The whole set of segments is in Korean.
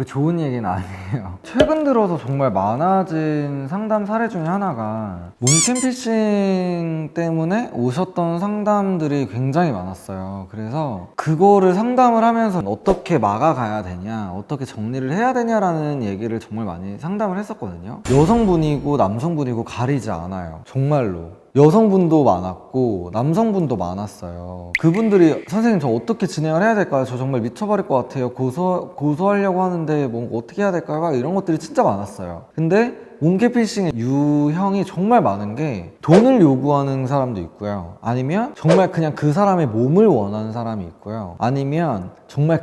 좋은 얘기는 아니에요. 최근 들어서 정말 많아진 상담 사례 중에 하나가 몸캠피싱 때문에 오셨던 상담들이 굉장히 많았어요. 그래서 그거를 상담을 하면서 어떻게 막아가야 되냐, 어떻게 정리를 해야 되냐라는 얘기를 정말 많이 상담을 했었거든요. 여성분이고 남성분이고 가리지 않아요. 정말로. 여성분도 많았고 남성분도 많았어요. 그분들이 선생님 저 어떻게 진행을 해야 될까요? 저 정말 미쳐버릴 것 같아요. 고소하려고 하는데 뭔가 어떻게 해야 될까요? 막 이런 것들이 진짜 많았어요. 근데 몸캠피싱의 유형이 정말 많은 게 돈을 요구하는 사람도 있고요. 아니면 정말 그냥 그 사람의 몸을 원하는 사람이 있고요. 아니면 정말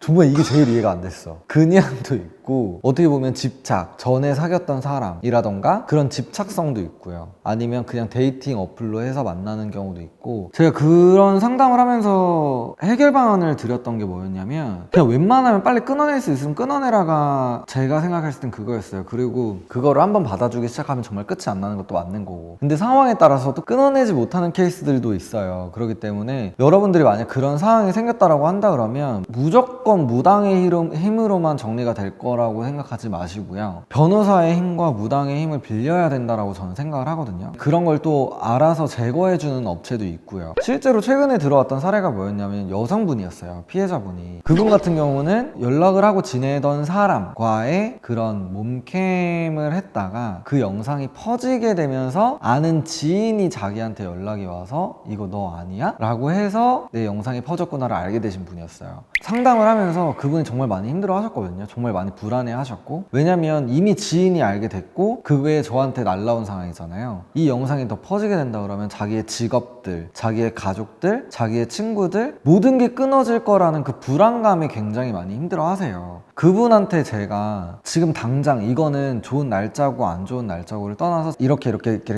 정말 이게 제일 이해가 안 됐어. 그냥도 있고 어떻게 보면 집착, 전에 사귀었던 사람이라던가 그런 집착성도 있고요. 아니면 그냥 데이팅 어플로 해서 만나는 경우도 있고, 제가 그런 상담을 하면서 해결 방안을 드렸던 게 뭐였냐면 그냥 웬만하면 빨리 끊어낼 수 있으면 끊어내라가 제가 생각했을 땐 그거였어요. 그리고 그거를 한번 받아주기 시작하면 정말 끝이 안 나는 것도 맞는 거고, 근데 상황에 따라서 또 끊어내지 못하는 케이스들도 있어요. 그렇기 때문에 여러분들이 만약 그런 상황이 생겼다라고 한다 그러면 무조건 무당의 힘으로만 정리가 될 거라고 생각하지 마시고요. 변호사의 힘과 무당의 힘을 빌려야 된다라고 저는 생각을 하거든요. 그런 걸 또 알아서 제거해주는 업체도 있고요. 실제로 최근에 들어왔던 사례가 뭐였냐면 여성분이었어요. 피해자분이. 그분 같은 경우는 연락을 하고 지내던 사람과의 그런 몸캠을 했다가 그 영상이 퍼지게 되면서 아는 지인이 자기한테 연락이 와서 이거 너 아니야? 라고 해서 내 영상이 퍼졌구나를 알게 되신 분이었어요. 상담을 하면서 그분이 정말 많이 힘들어 하셨거든요. 정말 많이 불안해 하셨고, 왜냐면 이미 지인이 알게 됐고 그게 저한테 날라온 상황이잖아요. 이 영상이 더 퍼지게 된다 그러면 자기의 직업들, 자기의 가족들, 자기의 친구들 모든 게 끊어질 거라는 그 불안감에 굉장히 많이 힘들어 하세요. 그분한테 제가 지금 당장 이거는 좋은 날짜고 안 좋은 날짜고를 떠나서 이렇게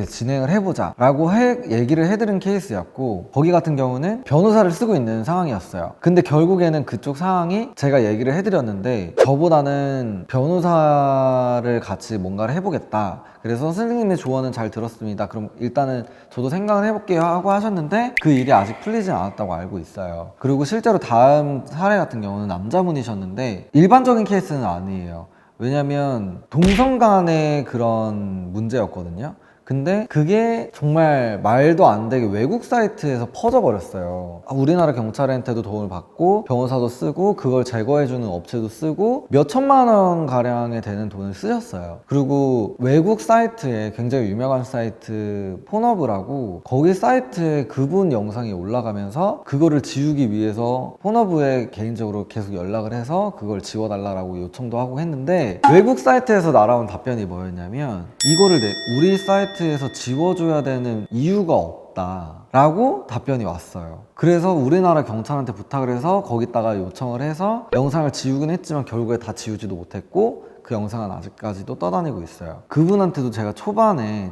진행을 해보자 라고 얘기를 해드린 케이스였고, 거기 같은 경우는 변호사를 쓰고 있는 상황이었어요. 근데 결국에는 그쪽 상황이 제가 얘기를 해드렸는데 저보다는 변호사를 같이 뭔가를 해보겠다, 그래서 선생님의 조언은 잘 들었습니다, 그럼 일단은 저도 생각을 해볼게요 하고 하셨는데 그 일이 아직 풀리진 않았다고 알고 있어요. 그리고 실제로 다음 사례 같은 경우는 남자분이셨는데 일반적인 케이스는 아니에요. 왜냐면 동성 간의 그런 문제였거든요. 근데 그게 정말 말도 안 되게 외국 사이트에서 퍼져버렸어요. 우리나라 경찰한테도 도움을 받고 변호사도 쓰고 그걸 제거해주는 업체도 쓰고 몇 천만 원 가량에 되는 돈을 쓰셨어요. 그리고 외국 사이트에 굉장히 유명한 사이트 폰허브라고, 거기 사이트에 그분 영상이 올라가면서 그거를 지우기 위해서 폰허브에 개인적으로 계속 연락을 해서 그걸 지워달라고 요청도 하고 했는데, 외국 사이트에서 날아온 답변이 뭐였냐면 이거를 우리 사이트에서 지워줘야 되는 이유가 없다 라고 답변이 왔어요. 그래서 우리나라 경찰한테 부탁을 해서 거기다가 요청을 해서 영상을 지우긴 했지만 결국에 다 지우지도 못했고 그 영상은 아직까지도 떠다니고 있어요. 그분한테도 제가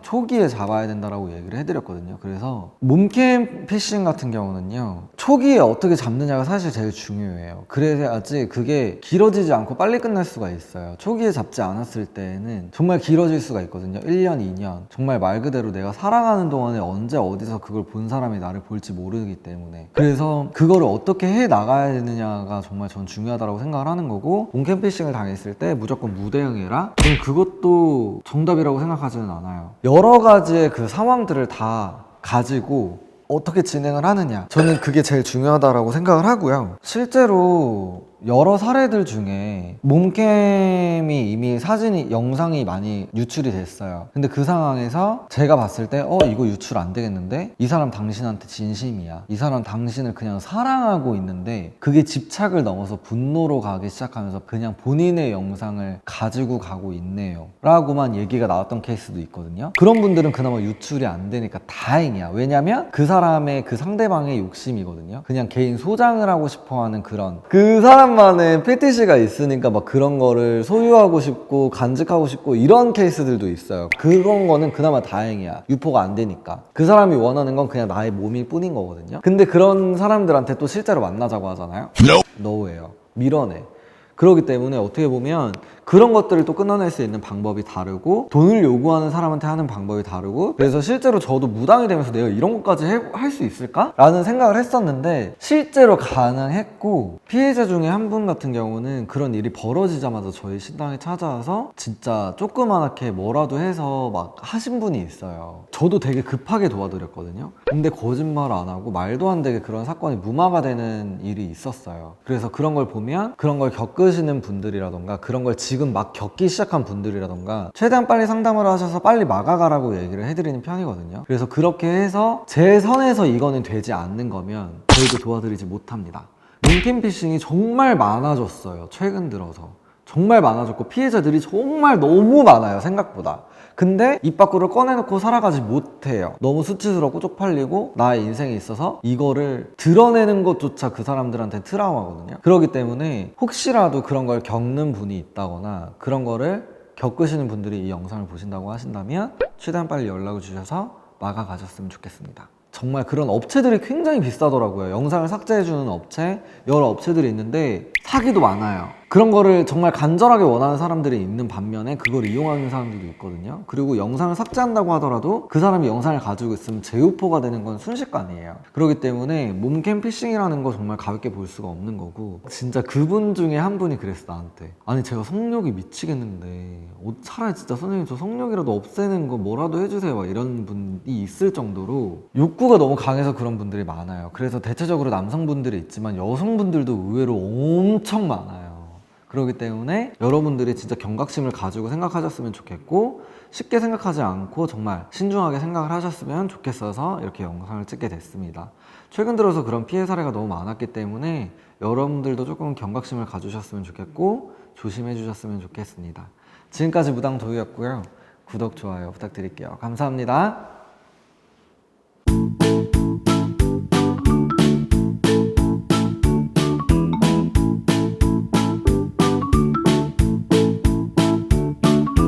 초기에 잡아야 된다라고 얘기를 해드렸거든요. 그래서 몸캠 피싱 같은 경우는요, 초기에 어떻게 잡느냐가 사실 제일 중요해요. 그래야지 그게 길어지지 않고 빨리 끝날 수가 있어요. 초기에 잡지 않았을 때는 정말 길어질 수가 있거든요. 1년, 2년. 정말 말 그대로 내가 살아가는 동안에 언제 어디서 그걸 본 사람이 나를 볼지 모르기 때문에. 그래서 그거를 어떻게 해 나가야 되느냐가 정말 전 중요하다고 생각을 하는 거고, 몸캠 피싱을 당했을 때 무조건 무대응해라? 저는 그것도 정답이라고 생각하지는 않아요. 여러 가지의 그 상황들을 다 가지고 어떻게 진행을 하느냐, 저는 그게 제일 중요하다고 생각을 하고요. 실제로 여러 사례들 중에 몸캠이 이미 영상이 많이 유출이 됐어요. 근데 그 상황에서 제가 봤을 때 이거 유출 안 되겠는데? 이 사람 당신한테 진심이야, 이 사람 당신을 그냥 사랑하고 있는데 그게 집착을 넘어서 분노로 가기 시작하면서 그냥 본인의 영상을 가지고 가고 있네요 라고만 얘기가 나왔던 케이스도 있거든요. 그런 분들은 그나마 유출이 안 되니까 다행이야. 왜냐면 그 사람의 그 상대방의 욕심이거든요. 그냥 개인 소장을 하고 싶어하는 그 사람만의 패티시가 있으니까 막 그런 거를 소유하고 싶고 간직하고 싶고 이런 케이스들도 있어요. 그런 거는 그나마 다행이야. 유포가 안 되니까. 그 사람이 원하는 건 그냥 나의 몸일 뿐인 거거든요. 근데 그런 사람들한테 또 실제로 만나자고 하잖아요. no예요. 밀어내. 그렇기 때문에 어떻게 보면 그런 것들을 또 끊어낼 수 있는 방법이 다르고 돈을 요구하는 사람한테 하는 방법이 다르고 그래서 실제로 저도 무당이 되면서 내가 이런 것까지 할 수 있을까? 라는 생각을 했었는데 실제로 가능했고 피해자 중에 한 분 같은 경우는 그런 일이 벌어지자마자 저희 신당에 찾아와서 진짜 조그만하게 뭐라도 해서 막 하신 분이 있어요. 저도 되게 급하게 도와드렸거든요. 근데 거짓말 안 하고 말도 안 되게 그런 사건이 무마가 되는 일이 있었어요. 그래서 그런 걸 보면 그런 걸 겪으시는 분들이라던가 그런 걸 지금 막 겪기 시작한 분들이라던가 최대한 빨리 상담을 하셔서 빨리 막아가라고 얘기를 해드리는 편이거든요. 그래서 그렇게 해서 제 선에서 이거는 되지 않는 거면 저희도 도와드리지 못합니다. 링캠피싱이 정말 많아졌어요. 최근 들어서 정말 많아졌고 피해자들이 정말 너무 많아요. 생각보다. 근데 입 밖으로 꺼내놓고 살아가지 못해요. 너무 수치스럽고 쪽팔리고 나의 인생에 있어서 이거를 드러내는 것조차 그 사람들한테 트라우마거든요. 그렇기 때문에 혹시라도 그런 걸 겪는 분이 있다거나 그런 거를 겪으시는 분들이 이 영상을 보신다고 하신다면 최대한 빨리 연락을 주셔서 막아가셨으면 좋겠습니다. 정말 그런 업체들이 굉장히 비싸더라고요. 영상을 삭제해주는 업체, 여러 업체들이 있는데 사기도 많아요. 그런 거를 정말 간절하게 원하는 사람들이 있는 반면에 그걸 이용하는 사람들도 있거든요. 그리고 영상을 삭제한다고 하더라도 그 사람이 영상을 가지고 있으면 재유포가 되는 건 순식간이에요. 그렇기 때문에 몸캠 피싱이라는 거 정말 가볍게 볼 수가 없는 거고 진짜 그분 중에 한 분이 그랬어 나한테. 아니 제가 성욕이 미치겠는데 차라리 진짜 선생님 저 성욕이라도 없애는 거 뭐라도 해주세요 막 이런 분이 있을 정도로 욕구가 너무 강해서 그런 분들이 많아요. 그래서 대체적으로 남성분들이 있지만 여성분들도 의외로 엄청 많아요. 그렇기 때문에 여러분들이 진짜 경각심을 가지고 생각하셨으면 좋겠고 쉽게 생각하지 않고 정말 신중하게 생각을 하셨으면 좋겠어서 이렇게 영상을 찍게 됐습니다. 최근 들어서 그런 피해 사례가 너무 많았기 때문에 여러분들도 조금 경각심을 가주셨으면 좋겠고 조심해 주셨으면 좋겠습니다. 지금까지 무당도유였고요. 구독, 좋아요 부탁드릴게요. 감사합니다.